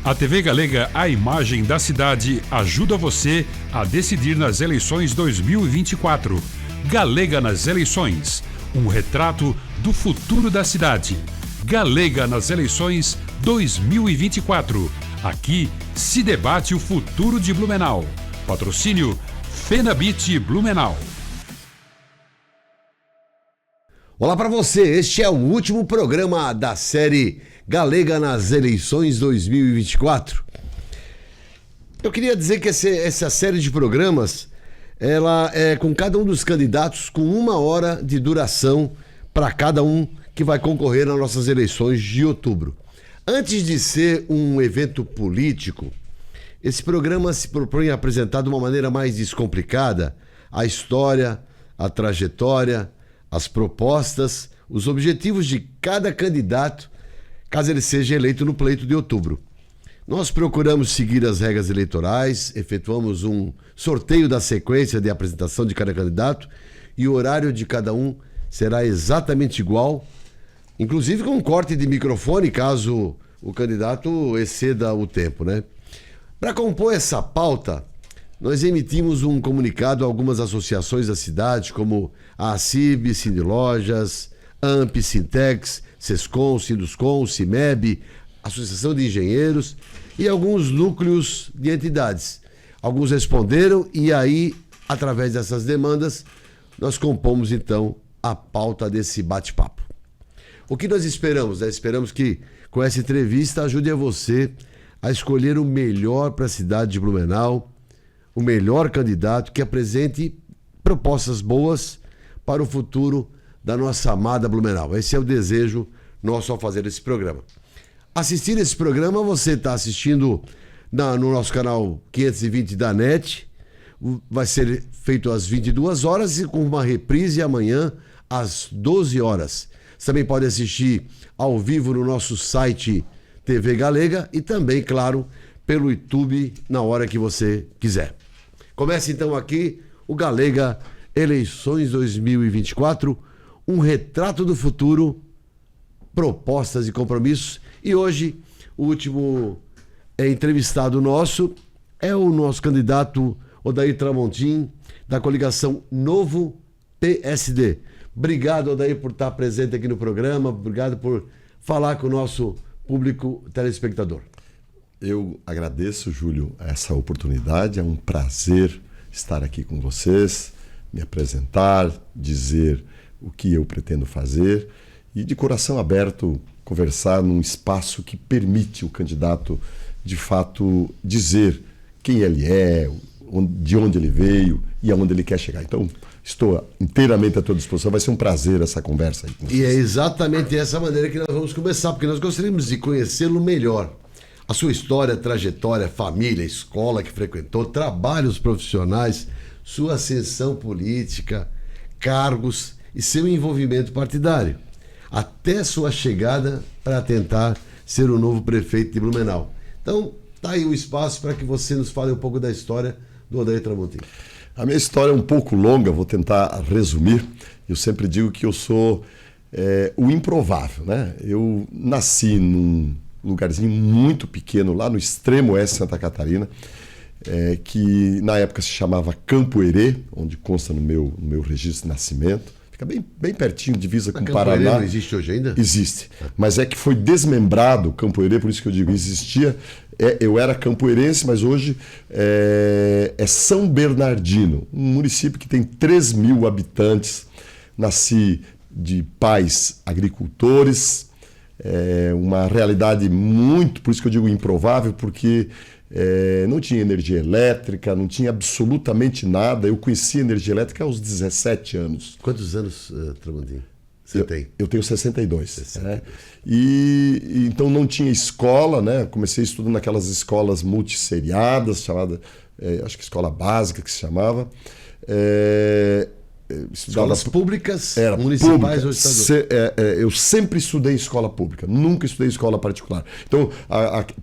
A TV Galega, a imagem da cidade, ajuda você a decidir nas eleições 2024. Galega nas eleições, um retrato do futuro da cidade. Galega nas eleições 2024. Aqui se debate o futuro de Blumenau. Patrocínio Fenabit Blumenau. Olá para você, este é o último programa da série Galega nas eleições 2024. Eu queria dizer que essa série de programas, ela é com cada um dos candidatos com 1 hora de duração para cada um que vai concorrer nas nossas eleições de outubro. Antes de ser um evento político, esse programa se propõe a apresentar de uma maneira mais descomplicada a história, a trajetória, as propostas, os objetivos de cada candidato, caso ele seja eleito no pleito de outubro. Nós procuramos seguir as regras eleitorais, efetuamos um sorteio da sequência de apresentação de cada candidato e o horário de cada um será exatamente igual, inclusive com um corte de microfone caso o candidato exceda o tempo, né? Para compor essa pauta, nós emitimos um comunicado a algumas associações da cidade, como a ACIB, Sindilojas, AMP, Sintex, Sescom, Sinduscom, CIMEB, Associação de Engenheiros e alguns núcleos de entidades. Alguns responderam e aí, através dessas demandas, nós compomos então a pauta desse bate-papo. O que nós esperamos? Esperamos que com essa entrevista ajude a você a escolher o melhor para a cidade de Blumenau, o melhor candidato que apresente propostas boas para o futuro da nossa amada Blumenau. Esse é o desejo nosso ao fazer esse programa. Assistindo esse programa, você está assistindo no nosso canal 520 da NET, vai ser feito às 22 horas e com uma reprise amanhã às 12 horas. Você também pode assistir ao vivo no nosso site TV Galega e também, claro, pelo YouTube na hora que você quiser. Começa então aqui o Galega Eleições 2024, um retrato do futuro, propostas e compromissos. E hoje, o último entrevistado nosso é o nosso candidato Odair Tramontim, da coligação Novo PSD. Obrigado, Odair, por estar presente aqui no programa, obrigado por falar com o nosso público telespectador. Eu agradeço, Júlio, essa oportunidade, é um prazer estar aqui com vocês, me apresentar, dizer o que eu pretendo fazer e de coração aberto conversar num espaço que permite o candidato, de fato, dizer quem ele é, de onde ele veio e aonde ele quer chegar. Então, estou inteiramente à tua disposição. Vai ser um prazer essa conversa aí com vocês. E é exatamente essa maneira que nós vamos começar, porque nós gostaríamos de conhecê-lo melhor. A sua história, trajetória, família, escola que frequentou, trabalhos profissionais, sua ascensão política, cargos e seu envolvimento partidário, até sua chegada para tentar ser o novo prefeito de Blumenau. Então, tá aí o espaço para que você nos fale um pouco da história do Odair Tramontim. A minha história é um pouco longa, vou tentar resumir. Eu sempre digo que eu sou o improvável, né? Eu nasci num lugarzinho muito pequeno, lá no extremo oeste de Santa Catarina, que na época se chamava Campo Herê, onde consta no meu registro de nascimento. Fica bem pertinho, divisa com o Paraná. Campo Herê não existe hoje ainda? Existe, mas é que foi desmembrado Campo Herê, por isso que eu digo, existia. Eu era campoerense, mas hoje é São Bernardino, um município que tem 3.000 habitantes. Nasci de pais agricultores, uma realidade muito, por isso que eu digo improvável, porque não tinha energia elétrica, não tinha absolutamente nada. Eu conheci energia elétrica aos 17 anos. Quantos anos, Tramontim, você tem? Eu tenho 62. Né? E então não tinha escola, né? Comecei estudando naquelas escolas multisseriadas, chamada, acho que escola básica que se chamava. Escolas públicas, pública, municipais ou estaduais? Eu sempre estudei em escola pública, nunca estudei em escola particular. Então,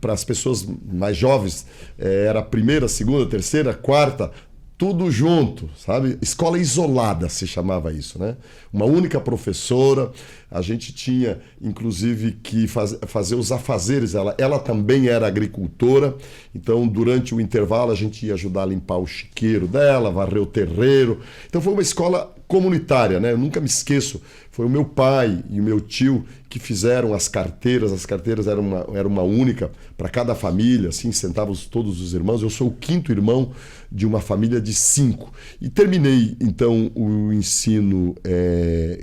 para as pessoas mais jovens, era a primeira, segunda, terceira, quarta, tudo junto, sabe? Escola isolada se chamava isso, né? Uma única professora, a gente tinha inclusive que fazer os afazeres, ela também era agricultora, então durante o intervalo a gente ia ajudar a limpar o chiqueiro dela, varrer o terreiro, então foi uma escola comunitária, né? Eu nunca me esqueço, foi o meu pai e o meu tio que fizeram as carteiras eram uma única para cada família, assim, sentávamos todos os irmãos, eu sou o quinto irmão de uma família de 5, e terminei então o ensino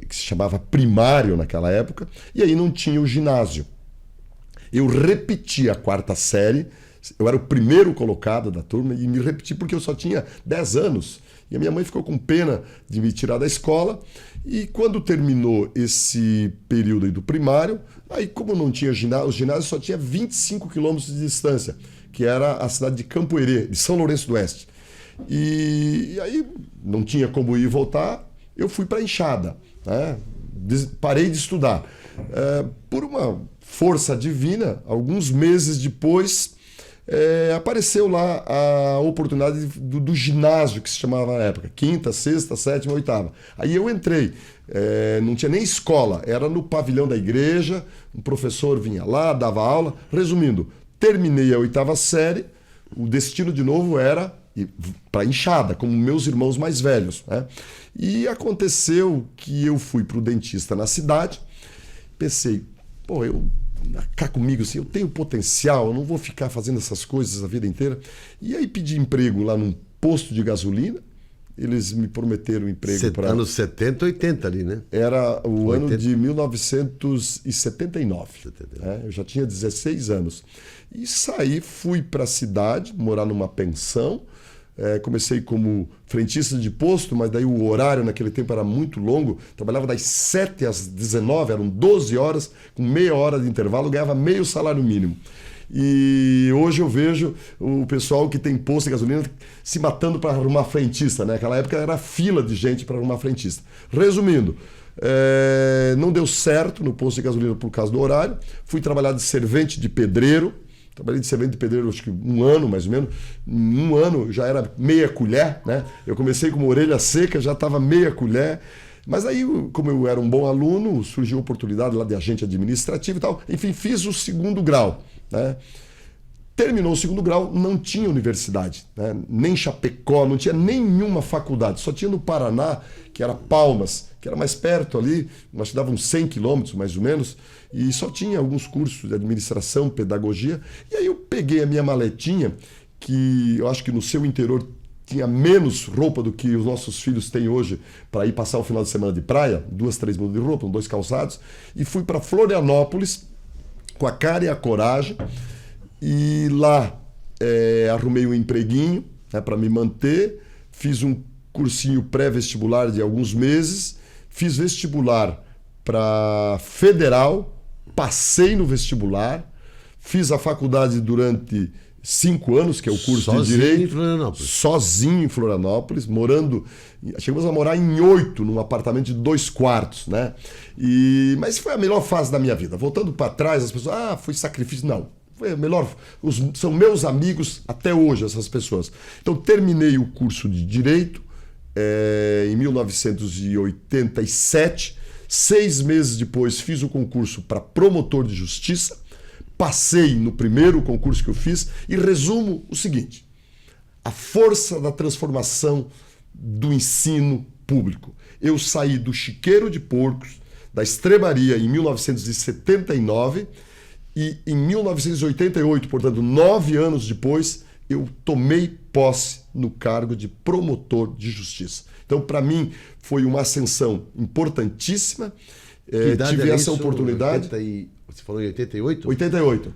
que se chamava primário naquela época, e aí não tinha o ginásio. Eu repeti a 4ª série, eu era o primeiro colocado da turma e me repeti porque eu só tinha 10 anos. E a minha mãe ficou com pena de me tirar da escola. E quando terminou esse período aí do primário, aí como não tinha ginásio, o ginásio só tinha 25 quilômetros de distância, que era a cidade de Campo Herê, de São Lourenço do Oeste. E aí não tinha como ir e voltar, eu fui para a enxada, né? Parei de estudar. Por uma força divina, alguns meses depois, apareceu lá a oportunidade do ginásio, que se chamava na época, 5ª, 6ª, 7ª, 8ª. Aí eu entrei, não tinha nem escola, era no pavilhão da igreja, um professor vinha lá, dava aula. Resumindo, terminei a 8ª série, o destino de novo era para a enxada, como meus irmãos mais velhos, né? E aconteceu que eu fui para o dentista na cidade, pensei, cá comigo, assim, eu tenho potencial, eu não vou ficar fazendo essas coisas a vida inteira. E aí pedi emprego lá num posto de gasolina, eles me prometeram emprego para... Anos 70, 80 ali, né? Era o 80. ano de 1979. Né? Eu já tinha 16 anos. E saí, fui para a cidade, morar numa pensão. Comecei como frentista de posto, mas daí o horário naquele tempo era muito longo. Trabalhava das 7 às 19, eram 12 horas, com meia hora de intervalo, ganhava meio salário mínimo. E hoje eu vejo o pessoal que tem posto de gasolina se matando para arrumar frentista, né? Naquela época era fila de gente para arrumar frentista. Resumindo, não deu certo no posto de gasolina por causa do horário. Fui trabalhar de servente de pedreiro. Trabalhei de servente de pedreiro acho que 1 ano, mais ou menos. Em 1 ano já era meia colher, né? Eu comecei com uma orelha seca, já estava meia colher. Mas aí, como eu era um bom aluno, surgiu a oportunidade lá de agente administrativo e tal. Enfim, fiz o 2º grau, né? Terminou o 2º grau, não tinha universidade, né? Nem Chapecó, não tinha nenhuma faculdade. Só tinha no Paraná, que era Palmas, que era mais perto ali, acho que dava uns 100 quilômetros mais ou menos, e só tinha alguns cursos de administração, pedagogia. E aí eu peguei a minha maletinha, que eu acho que no seu interior tinha menos roupa do que os nossos filhos têm hoje para ir passar o final de semana de praia, 2, 3 mudas de roupa, 2 calçados, e fui para Florianópolis com a cara e a coragem. E lá arrumei um empreguinho, né, para me manter, fiz um cursinho pré-vestibular de alguns meses, fiz vestibular para federal, passei no vestibular, fiz a faculdade durante 5 anos, que é o curso de Direito. Em Florianópolis. Sozinho em Florianópolis, chegamos a morar em 8, num apartamento de 2 quartos, né? Mas foi a melhor fase da minha vida. Voltando para trás, as pessoas, foi sacrifício. Não, foi a melhor. São meus amigos até hoje, essas pessoas. Então, terminei o curso de Direito em 1987. 6 meses depois, fiz o concurso para promotor de justiça. Passei no primeiro concurso que eu fiz e resumo o seguinte: a força da transformação do ensino público. Eu saí do chiqueiro de porcos, da estrebaria em 1979 e em 1988, portanto 9 anos depois, eu tomei posse no cargo de promotor de justiça. Então, para mim, foi uma ascensão importantíssima. Tive essa oportunidade. Você falou em 88? 88.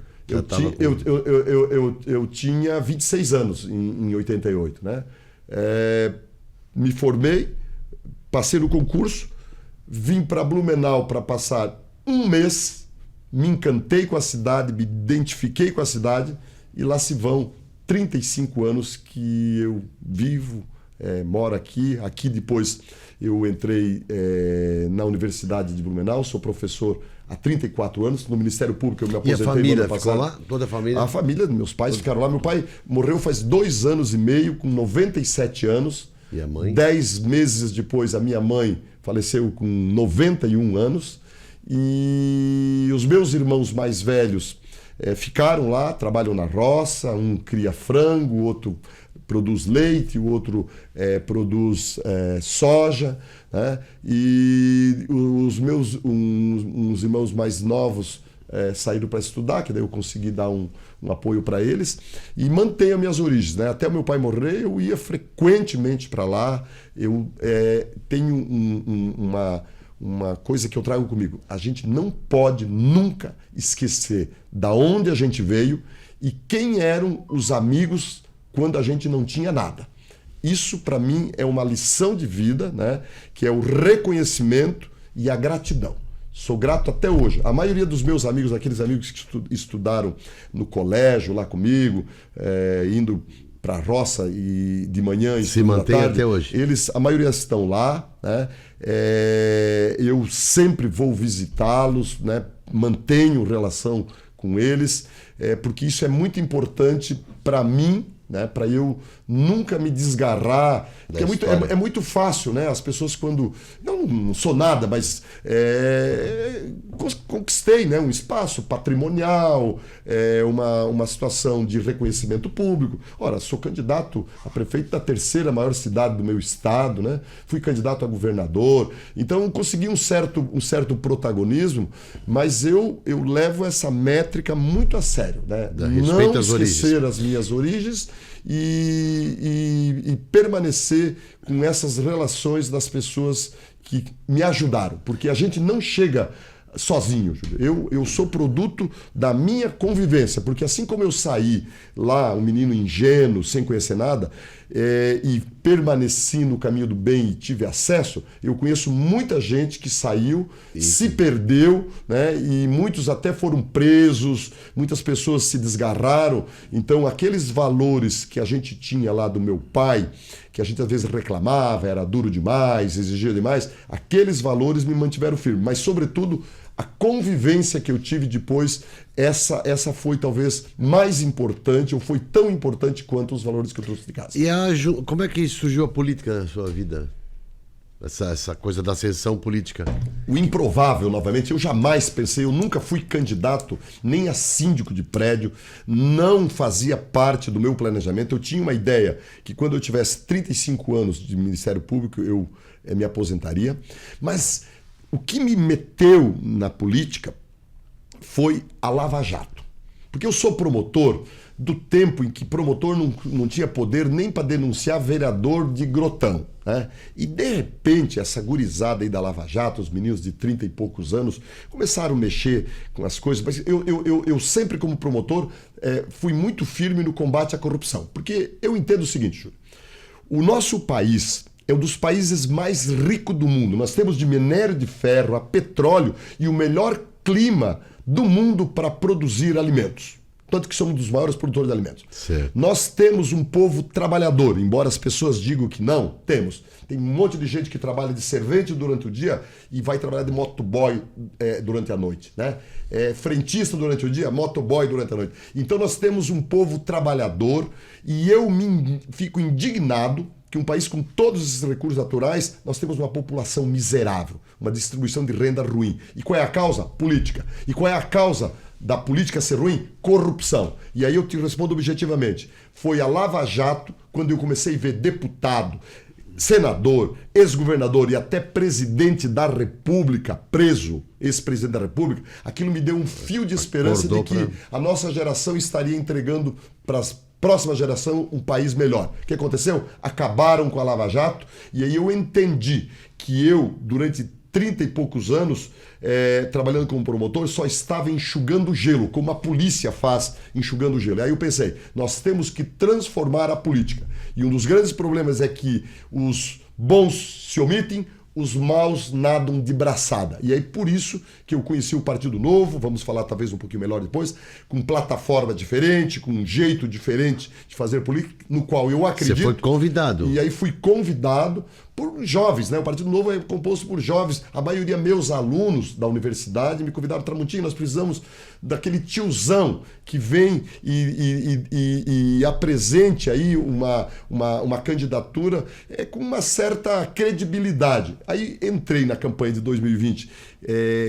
Eu tinha 26 anos em 88, né? Me formei, passei no concurso, vim para Blumenau para passar 1 mês, me encantei com a cidade, me identifiquei com a cidade e lá se vão 35 anos que eu vivo, moro aqui. Aqui depois eu entrei na Universidade de Blumenau, sou professor há 34 anos. No Ministério Público eu me E a aposentei no família ano ficou passado. lá? Toda a família? A família, meus pais ficaram lá. Meu pai morreu faz 2 anos e meio, com 97 anos. E a mãe? 10 meses depois, a minha mãe faleceu com 91 anos. E os meus irmãos mais velhos ficaram lá, trabalham na roça. Um cria frango, o outro produz leite, o outro produz soja, né? E os meus uns irmãos mais novos saíram para estudar, que daí eu consegui dar um apoio para eles, e mantenho as minhas origens, né? Até o meu pai morrer, eu ia frequentemente para lá. Eu tenho uma coisa que eu trago comigo: a gente não pode nunca esquecer da onde a gente veio e quem eram os amigos quando a gente não tinha nada. Isso, para mim, é uma lição de vida, né? Que é o reconhecimento e a gratidão. Sou grato até hoje. A maioria dos meus amigos, aqueles amigos que estudaram no colégio lá comigo, indo para a roça e de manhã e se mantém até hoje. A maioria estão lá, né? Eu sempre vou visitá-los, né? Mantenho relação com eles, porque isso é muito importante para mim, né, para eu nunca me desgarrar, porque é muito fácil, né? As pessoas quando... Não sou nada, mas conquistei, né, um espaço patrimonial, uma situação de reconhecimento público. Ora, sou candidato a prefeito da 3ª maior cidade do meu estado, né? Fui candidato a governador, então consegui um certo protagonismo, mas eu levo essa métrica muito a sério, né? Não esquecer as minhas origens e permanecer com essas relações das pessoas que me ajudaram, porque a gente não chega sozinho, Júlio. Eu sou produto da minha convivência, porque assim como eu saí lá, um menino ingênuo, sem conhecer nada, e permaneci no caminho do bem e tive acesso, eu conheço muita gente que saiu, se perdeu, né? E muitos até foram presos, muitas pessoas se desgarraram. Então, aqueles valores que a gente tinha lá do meu pai, que a gente às vezes reclamava, era duro demais, exigia demais, aqueles valores me mantiveram firme. Mas, sobretudo, a convivência que eu tive depois, essa foi talvez mais importante, ou foi tão importante quanto os valores que eu trouxe de casa. E como é que surgiu a política na sua vida? Essa coisa da ascensão política. O improvável, novamente, eu jamais pensei, eu nunca fui candidato nem a síndico de prédio, não fazia parte do meu planejamento. Eu tinha uma ideia que quando eu tivesse 35 anos de Ministério Público, eu me aposentaria, mas o que me meteu na política foi a Lava Jato. Porque eu sou promotor do tempo em que promotor não tinha poder nem para denunciar vereador de grotão, né? E, de repente, essa gurizada aí da Lava Jato, os meninos de 30 e poucos anos, começaram a mexer com as coisas. Mas eu sempre, como promotor, fui muito firme no combate à corrupção. Porque eu entendo o seguinte, Júlio. O nosso país é um dos países mais ricos do mundo. Nós temos de minério de ferro a petróleo e o melhor clima do mundo para produzir alimentos. Tanto que somos um dos maiores produtores de alimentos. Certo. Nós temos um povo trabalhador, embora as pessoas digam que não, temos. Tem um monte de gente que trabalha de servente durante o dia e vai trabalhar de motoboy durante a noite, né? Frentista durante o dia, motoboy durante a noite. Então nós temos um povo trabalhador e eu fico indignado que um país com todos esses recursos naturais, nós temos uma população miserável, uma distribuição de renda ruim. E qual é a causa? Política. E qual é a causa da política ser ruim? Corrupção. E aí eu te respondo objetivamente. Foi a Lava Jato, quando eu comecei a ver deputado, senador, ex-governador e até presidente da República preso, ex-presidente da República, aquilo me deu um fio de esperança de que a nossa geração estaria entregando para as próxima geração um país melhor. O que aconteceu? Acabaram com a Lava Jato e aí eu entendi que eu, durante 30 e poucos anos, trabalhando como promotor, só estava enxugando gelo, como a polícia faz enxugando gelo. E aí eu pensei, nós temos que transformar a política. E um dos grandes problemas é que os bons se omitem, os maus nadam de braçada. E aí por isso que eu conheci o Partido Novo, vamos falar talvez um pouquinho melhor depois, com plataforma diferente, com um jeito diferente de fazer política, no qual eu acredito. Você foi convidado. E aí fui convidado por jovens, né? O Partido Novo é composto por jovens. A maioria meus alunos da universidade me convidaram, Tramontim, nós precisamos daquele tiozão que vem e apresente aí uma candidatura com uma certa credibilidade. Aí entrei na campanha de 2020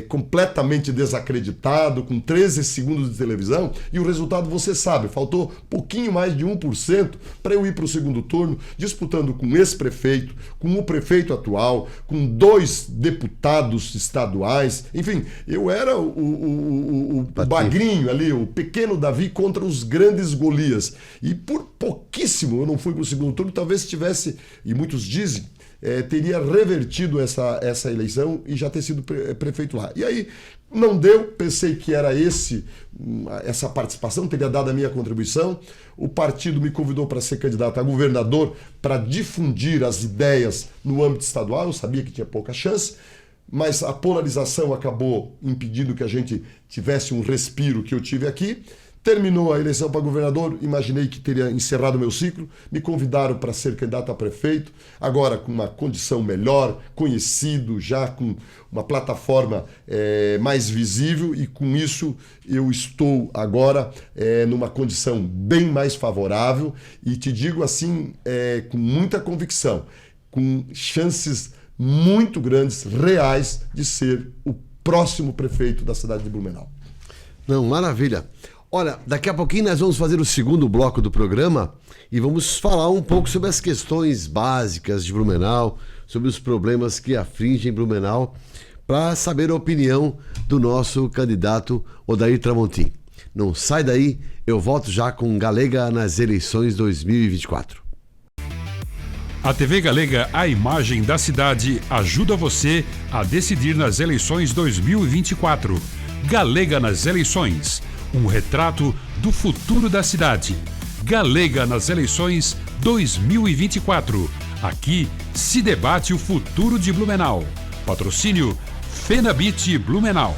completamente desacreditado, com 13 segundos de televisão, e o resultado você sabe, faltou pouquinho mais de 1% para eu ir para o segundo turno, disputando com esse prefeito, com o prefeito atual, com 2 deputados estaduais, enfim, eu era o bagrinho ali, o pequeno Davi contra os grandes Golias. E por pouquíssimo eu não fui para o segundo turno, talvez tivesse, e muitos dizem, teria revertido essa eleição e já ter sido prefeito lá. E aí não deu, pensei que era essa participação, teria dado a minha contribuição. O partido me convidou para ser candidato a governador para difundir as ideias no âmbito estadual, eu sabia que tinha pouca chance, mas a polarização acabou impedindo que a gente tivesse um respiro que eu tive aqui. Terminou a eleição para governador, imaginei que teria encerrado o meu ciclo, me convidaram para ser candidato a prefeito, agora com uma condição melhor, conhecido, já com uma plataforma mais visível, e com isso eu estou agora numa condição bem mais favorável, e te digo assim, com muita convicção, com chances muito grandes, reais, de ser o próximo prefeito da cidade de Blumenau. Não, maravilha. Olha, daqui a pouquinho nós vamos fazer o segundo bloco do programa e vamos falar um pouco sobre as questões básicas de Blumenau, sobre os problemas que afligem Blumenau, para saber a opinião do nosso candidato Odair Tramontim. Não sai daí, eu volto já com Galega nas eleições 2024. A TV Galega, a imagem da cidade, ajuda você a decidir nas eleições 2024. Galega nas eleições. Um retrato do futuro da cidade. Galega nas eleições 2024. Aqui se debate o futuro de Blumenau. Patrocínio Fenabit Blumenau.